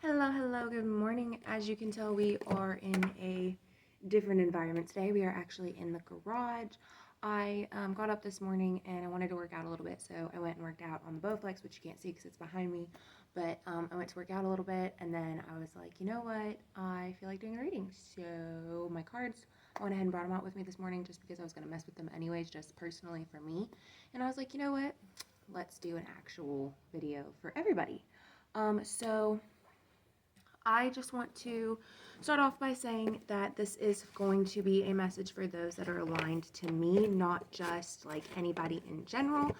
Hello, good morning. As you can tell, we are in a different environment today. We are actually in the garage. I got up this morning and I wanted to work out a little bit, so I went and worked out on the Bowflex, which you can't see because it's behind me. But I went to work out a little bit, and then I was like, you know what? I feel like doing a reading. So my cards, I went ahead and brought them out with me this morning just because I was going to mess with them anyways, just personally for me. And I was like, you know what? Let's do an actual video for everybody. So I just want to start off by saying that this is going to be a message for those that are aligned to me, not just like anybody in general.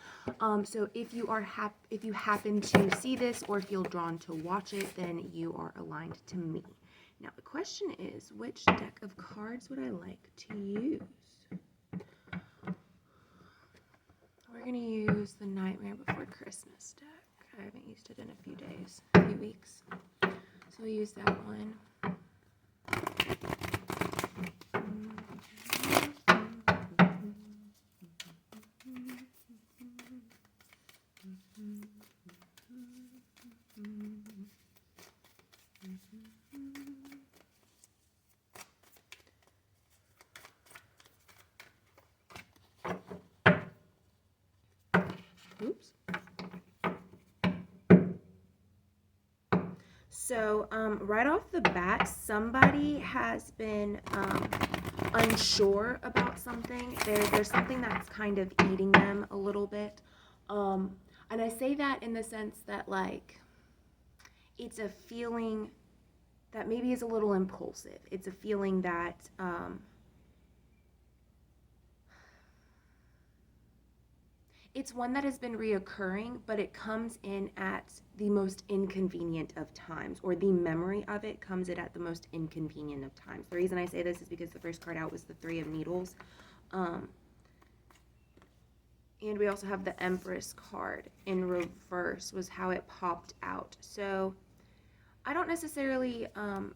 So if you are if you happen to see this or feel drawn to watch it, then you are aligned to me. Now the question is, which deck of cards would I like to use? We're gonna use the Nightmare Before Christmas deck. I haven't used it in a few days, a few weeks. So we'll use that one. Oops. So right off the bat, somebody has been unsure about something. There's something that's kind of eating them a little bit. And I say that in the sense that, like, it's a feeling that maybe is a little impulsive. It's a feeling that it's one that has been reoccurring, but it comes in at the most inconvenient of times, or the memory of it comes in at the most inconvenient of times. The reason I say this is because the first card out was the Three of Needles. And we also have the Empress card in reverse was how it popped out. So I don't necessarily,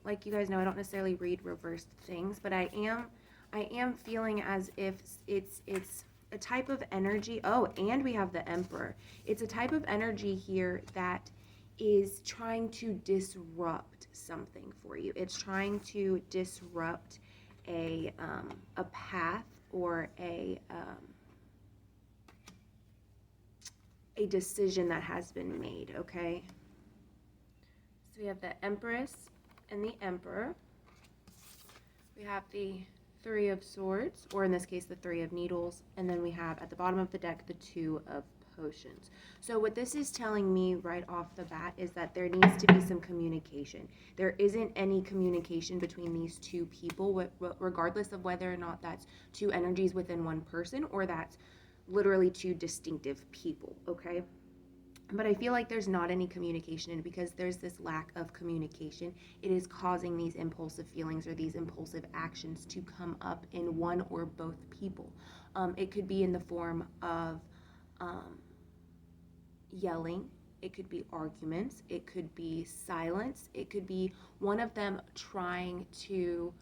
like you guys know, I don't necessarily read reversed things, but I am feeling as if it's a type of energy. Oh, and we have the Emperor. It's a type of energy here that is trying to disrupt something for you. It's trying to disrupt a path or a decision that has been made, okay? So we have the Empress and the Emperor. We have the Three of Swords, or in this case, the Three of Needles. And then we have at the bottom of the deck, the Two of Potions. So what this is telling me right off the bat is that there needs to be some communication. There isn't any communication between these two people, regardless of whether or not that's two energies within one person or that's literally two distinctive people, okay? But I feel like there's not any communication, and because there's this lack of communication, it is causing these impulsive feelings or these impulsive actions to come up in one or both people. It could be in the form of yelling, it could be arguments, it could be silence, it could be one of them trying to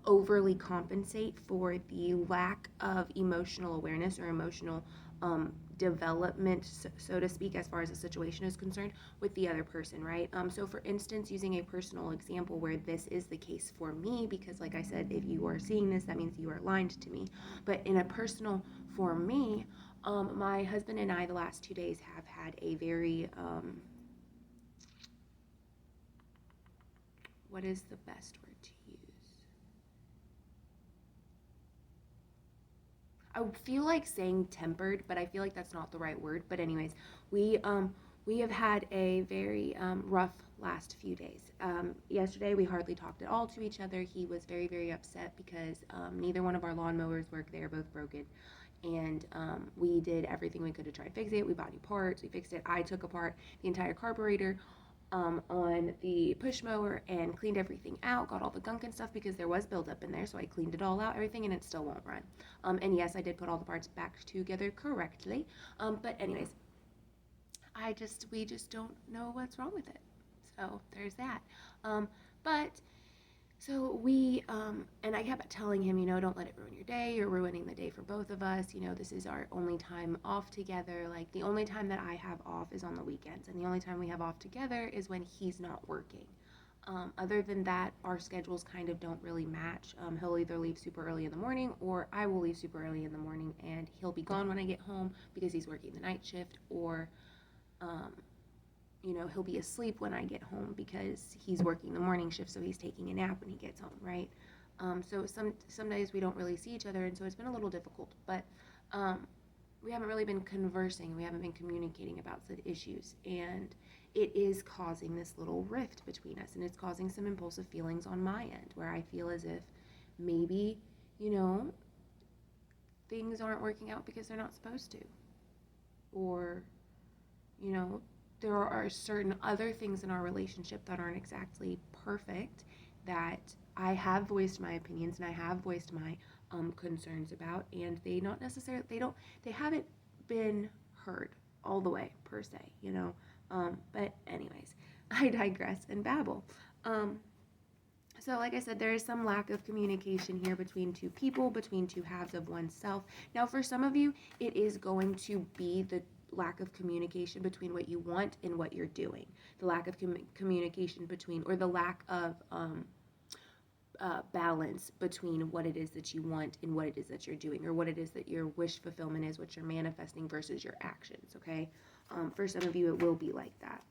overly compensate for the lack of emotional awareness or emotional development, so to speak, as far as the situation is concerned with the other person, right? So for instance, using a personal example where this is the case for me, because like I said, if you are seeing this, that means you are aligned to me. But in a personal, for me, my husband and I the last 2 days have had a very, what is the best word to use? I feel like saying tempered, but I feel like that's not the right word. But anyways, we have had a very rough last few days. Yesterday we hardly talked at all to each other. He was very upset because neither one of our lawnmowers work. They are both broken. And we did everything we could to try and fix it. We bought new parts, we fixed it. I took apart the entire carburetor on the push mower and cleaned everything out, got all the gunk and stuff because there was buildup in there, so I cleaned it all out, everything, and it still won't run. And yes, I did put all the parts back together correctly. But anyways, we just don't know what's wrong with it. So there's that. But So we, and I kept telling him, don't let it ruin your day. You're ruining the day for both of us. This is our only time off together. Like, the only time that I have off is on the weekends, and the only time we have off together is when he's not working. Other than that, our schedules kind of don't really match. He'll either leave super early in the morning, or I will leave super early in the morning, and he'll be gone when I get home because he's working the night shift, or um, he'll be asleep when I get home because he's working the morning shift, so he's taking a nap when he gets home, right? So some days we don't really see each other, and so it's been a little difficult. But we haven't really been conversing. We haven't been communicating about said issues, and it is causing this little rift between us, and it's causing some impulsive feelings on my end, where I feel as if maybe, things aren't working out because they're not supposed to, or you know, there are certain other things in our relationship that aren't exactly perfect, that I have voiced my opinions and I have voiced my concerns about, and they haven't been heard all the way per se. But anyways, I digress and babble. So like I said, there is some lack of communication here between two people, between two halves of oneself. Now, for some of you, it is going to be the lack of communication between what you want and what you're doing. The lack of communication between, or the lack of balance between what it is that you want and what it is that you're doing, or what it is that your wish fulfillment is, what you're manifesting versus your actions, okay? For some of you, it will be like that.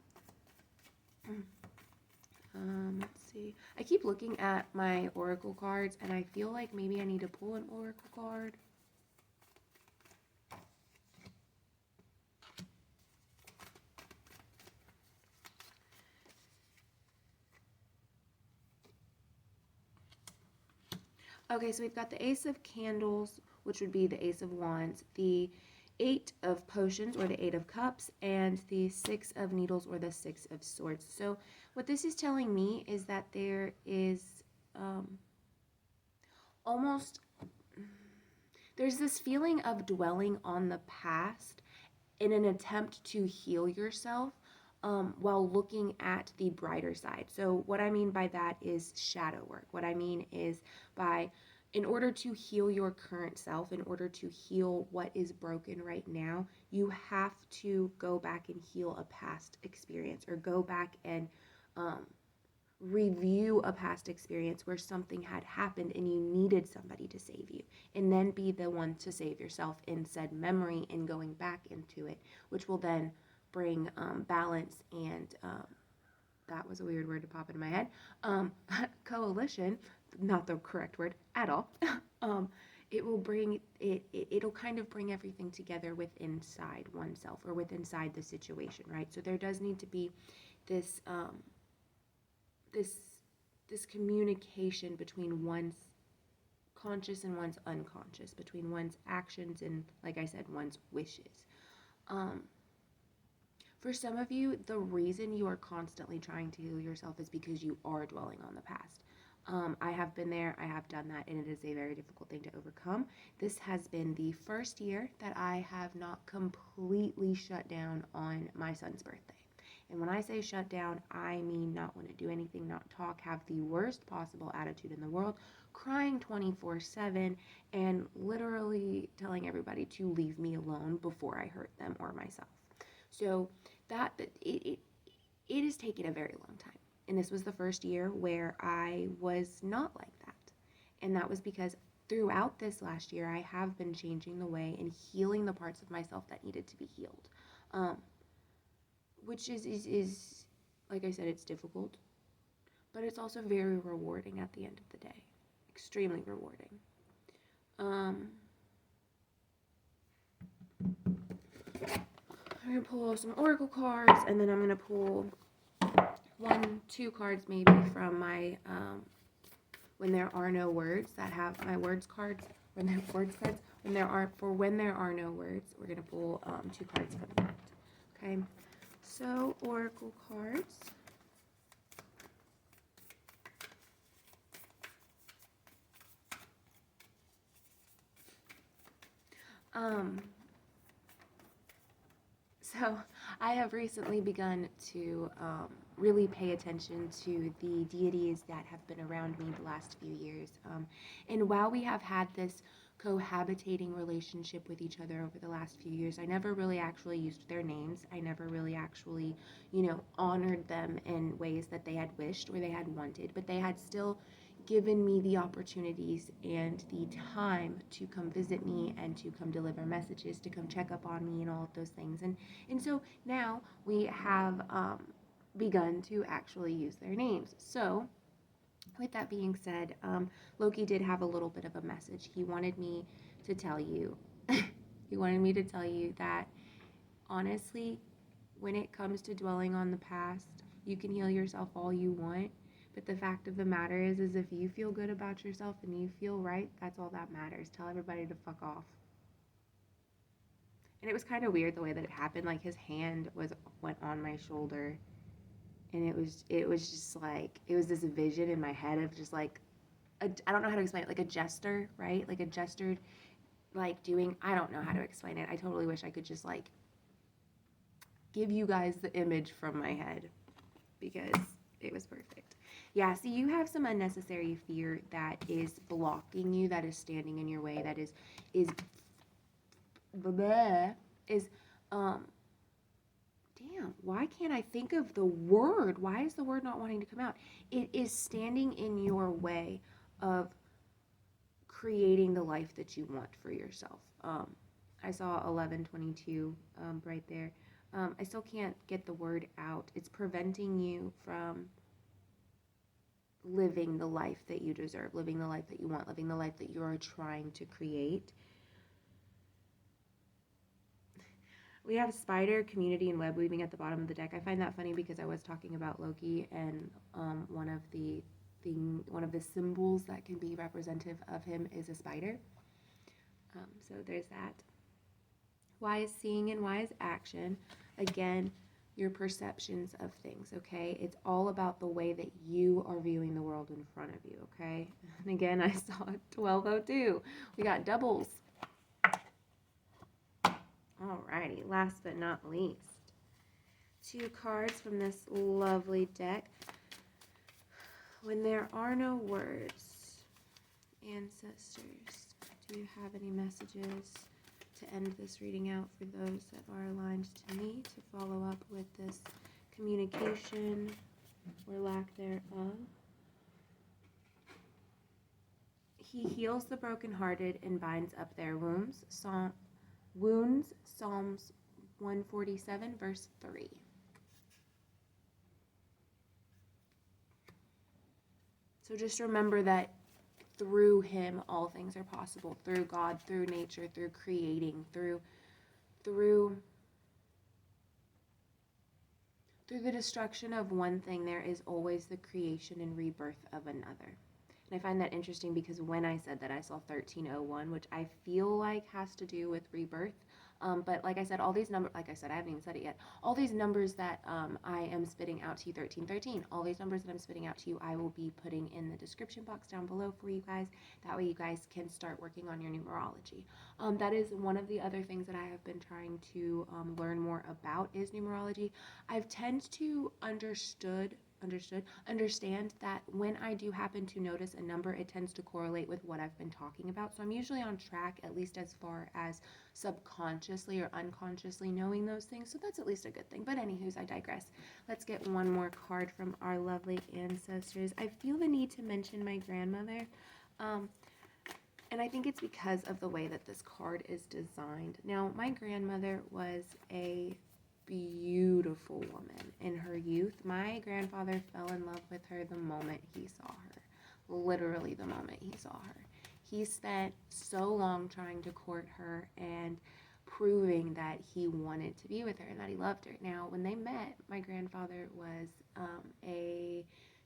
Let's see. I keep looking at my oracle cards, and I feel like maybe I need to pull an oracle card. Okay, so we've got the Ace of Candles, which would be the Ace of Wands, the Eight of Potions, or the Eight of Cups, and the Six of Needles, or the Six of Swords. So what this is telling me is that there is there's this feeling of dwelling on the past in an attempt to heal yourself, while looking at the brighter side. So what I mean by that is shadow work. What I mean is in order to heal your current self, in order to heal what is broken right now, you have to go back and heal a past experience, or go back and review a past experience where something had happened and you needed somebody to save you, and then be the one to save yourself in said memory and going back into it, which will then bring balance and that was a weird word to pop into my head. Coalition, not the correct word at all. It will bring it'll kind of bring everything together within inside oneself, or within inside the situation, right? So there does need to be this this communication between one's conscious and one's unconscious, between one's actions and, like I said, one's wishes. For some of you, the reason you are constantly trying to heal yourself is because you are dwelling on the past. I have been there, I have done that, and it is a very difficult thing to overcome. This has been the first year that I have not completely shut down on my son's birthday. And when I say shut down, I mean not want to do anything, not talk, have the worst possible attitude in the world, crying 24/7, and literally telling everybody to leave me alone before I hurt them or myself. So it has taken a very long time. And this was the first year where I was not like that. And that was because throughout this last year, I have been changing the way and healing the parts of myself that needed to be healed. Which is, like I said, it's difficult, but it's also very rewarding at the end of the day. Extremely rewarding. I'm going to pull some oracle cards, and then I'm going to pull 1-2 cards maybe from my when there are no words, that have my words cards. When there are no words, we're going to pull 2 cards from that. Okay. So, oracle cards. So I have recently begun to really pay attention to the deities that have been around me the last few years. And while we have had this cohabitating relationship with each other over the last few years, I never really actually used their names. I never really actually, honored them in ways that they had wished or they had wanted, but they had still given me the opportunities and the time to come visit me and to come deliver messages, to come check up on me and all of those things. And so now we have begun to actually use their names. So with that being said, Loki did have a little bit of a message. He wanted me to tell you, he wanted me to tell you that honestly, when it comes to dwelling on the past, you can heal yourself all you want. But the fact of the matter is if you feel good about yourself and you feel right, that's all that matters. Tell everybody to fuck off. And it was kind of weird the way that it happened. Like his hand went on my shoulder, and it was just like it was this vision in my head of just like I don't know how to explain it, like a jester, right? Like a jester, like doing, I don't know how to explain it. I totally wish I could just like give you guys the image from my head because it was perfect. Yeah, so you have some unnecessary fear that is blocking you, that is standing in your way, that is damn, why can't I think of the word? Why is the word not wanting to come out? It is standing in your way of creating the life that you want for yourself. I saw 1122 right there. I still can't get the word out. It's preventing you from living the life that you deserve, living the life that you want, living the life that you are trying to create. We have spider, community, and web weaving at the bottom of the deck. I find that funny because I was talking about Loki, and one of the symbols that can be representative of him is a spider. So there's that. Why is seeing and why is action? Again, your perceptions of things, okay? It's all about the way that you are viewing the world in front of you, okay? And again, I saw 1202. We got doubles. Alrighty, last but not least, 2 cards from this lovely deck. When there are no words, ancestors, do you have any messages to end this reading out for those that are aligned to me to follow up with this communication or lack thereof? He heals the brokenhearted and binds up their wounds. Psalms 147, verse 3. So just remember that through him, all things are possible. Through God, through nature, through creating, through the destruction of one thing, there is always the creation and rebirth of another. And I find that interesting because when I said that, I saw 1301, which I feel like has to do with rebirth. But like I said, all these numbers, like I said, I haven't even said it yet. All these numbers that I am spitting out to you, 1313, all these numbers that I'm spitting out to you, I will be putting in the description box down below for you guys. That way you guys can start working on your numerology. That is one of the other things that I have been trying to learn more about is numerology. I've tend to understand that when I do happen to notice a number, it tends to correlate with what I've been talking about. So I'm usually on track, at least as far as subconsciously or unconsciously knowing those things. So that's at least a good thing. But anywho's, I digress. Let's get one more card from our lovely ancestors. I feel the need to mention my grandmother. And I think it's because of the way that this card is designed. Now, my grandmother was a beautiful woman in her youth. My grandfather fell in love with her the moment he saw her. Literally the moment he saw her. He spent so long trying to court her and proving that he wanted to be with her and that he loved her. Now, when they met, my grandfather was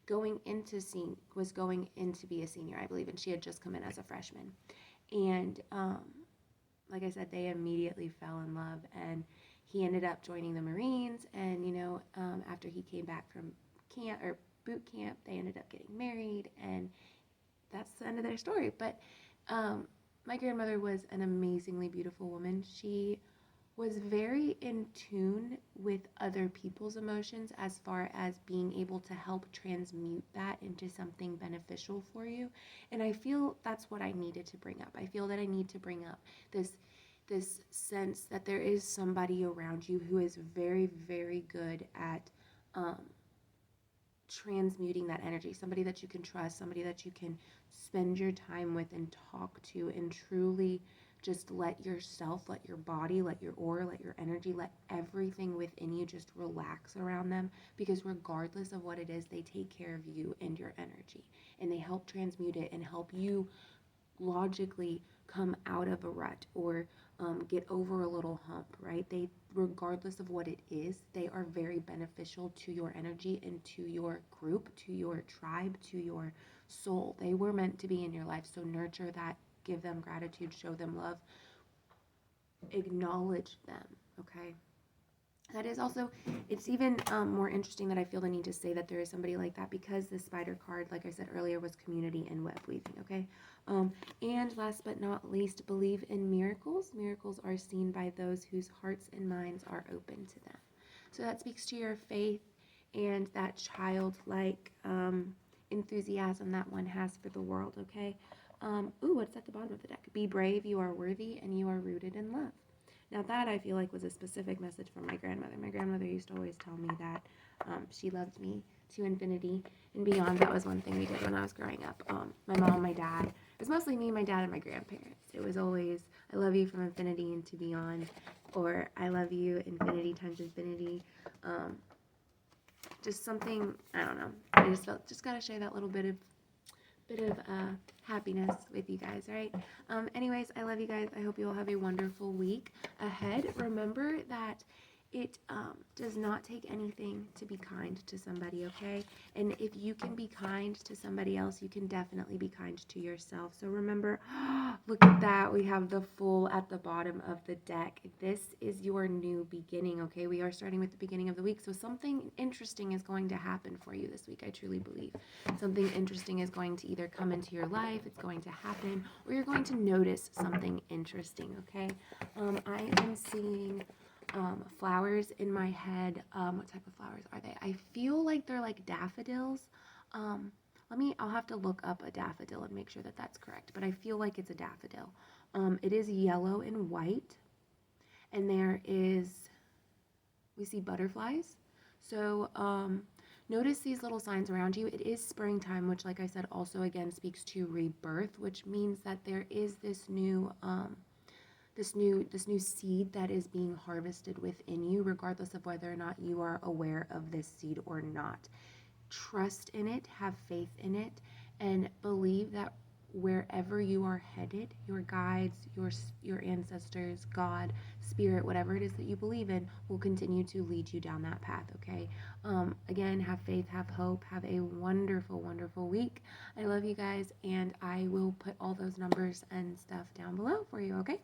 going in to be a senior, I believe, and she had just come in as a freshman. And like I said, they immediately fell in love, and he ended up joining the Marines, and after he came back from boot camp, they ended up getting married, and that's the end of their story. But my grandmother was an amazingly beautiful woman. She was very in tune with other people's emotions as far as being able to help transmute that into something beneficial for you. And I feel that's what I needed to bring up. I feel that I need to bring up this sense that there is somebody around you who is very, very good at transmuting that energy, somebody that you can trust, somebody that you can spend your time with and talk to and truly just let yourself, let your body, let your aura, let your energy, let everything within you just relax around them, because regardless of what it is, they take care of you and your energy, and they help transmute it and help you logically come out of a rut or get over a little hump, right? They, regardless of what it is, they are very beneficial to your energy and to your group, to your tribe, to your soul. They were meant to be in your life, so nurture that, give them gratitude, show them love, acknowledge them, okay? That is also, it's even more interesting that I feel the need to say that there is somebody like that, because the spider card, like I said earlier, was community and web weaving, okay? And last but not least, believe in miracles. Miracles are seen by those whose hearts and minds are open to them. So that speaks to your faith and that childlike enthusiasm that one has for the world, okay? Ooh, what's at the bottom of the deck? Be brave, you are worthy, and you are rooted in love. Now that I feel like was a specific message from my grandmother. My grandmother used to always tell me that she loved me to infinity and beyond. That was one thing we did when I was growing up. My mom, my dad. It was mostly me, my dad, and my grandparents. It was always, I love you from infinity and to beyond, or I love you infinity times infinity. Just something, I don't know. I just felt, just gotta share that little bit of happiness with you guys, right? Anyways, I love you guys. I hope you all have a wonderful week ahead. Remember that it does not take anything to be kind to somebody, okay? And if you can be kind to somebody else, you can definitely be kind to yourself. So remember, look at that. We have the Fool at the bottom of the deck. This is your new beginning, okay? We are starting with the beginning of the week, so something interesting is going to happen for you this week, I truly believe. Something interesting is going to either come into your life, it's going to happen, or you're going to notice something interesting, okay? I am seeing flowers in my head. What type of flowers are they? I feel like they're like daffodils. I'll have to look up a daffodil and make sure that that's correct, but I feel like it's a daffodil. It is yellow and white, and we see butterflies. So, notice these little signs around you. It is springtime, which, like I said, also again speaks to rebirth, which means that there is this new seed that is being harvested within you, regardless of whether or not you are aware of this seed or not. Trust in it, have faith in it, and believe that wherever you are headed, your guides, your ancestors, God, spirit, whatever it is that you believe in, will continue to lead you down that path, okay? Again, have faith, have hope, have a wonderful, wonderful week. I love you guys, and I will put all those numbers and stuff down below for you, okay?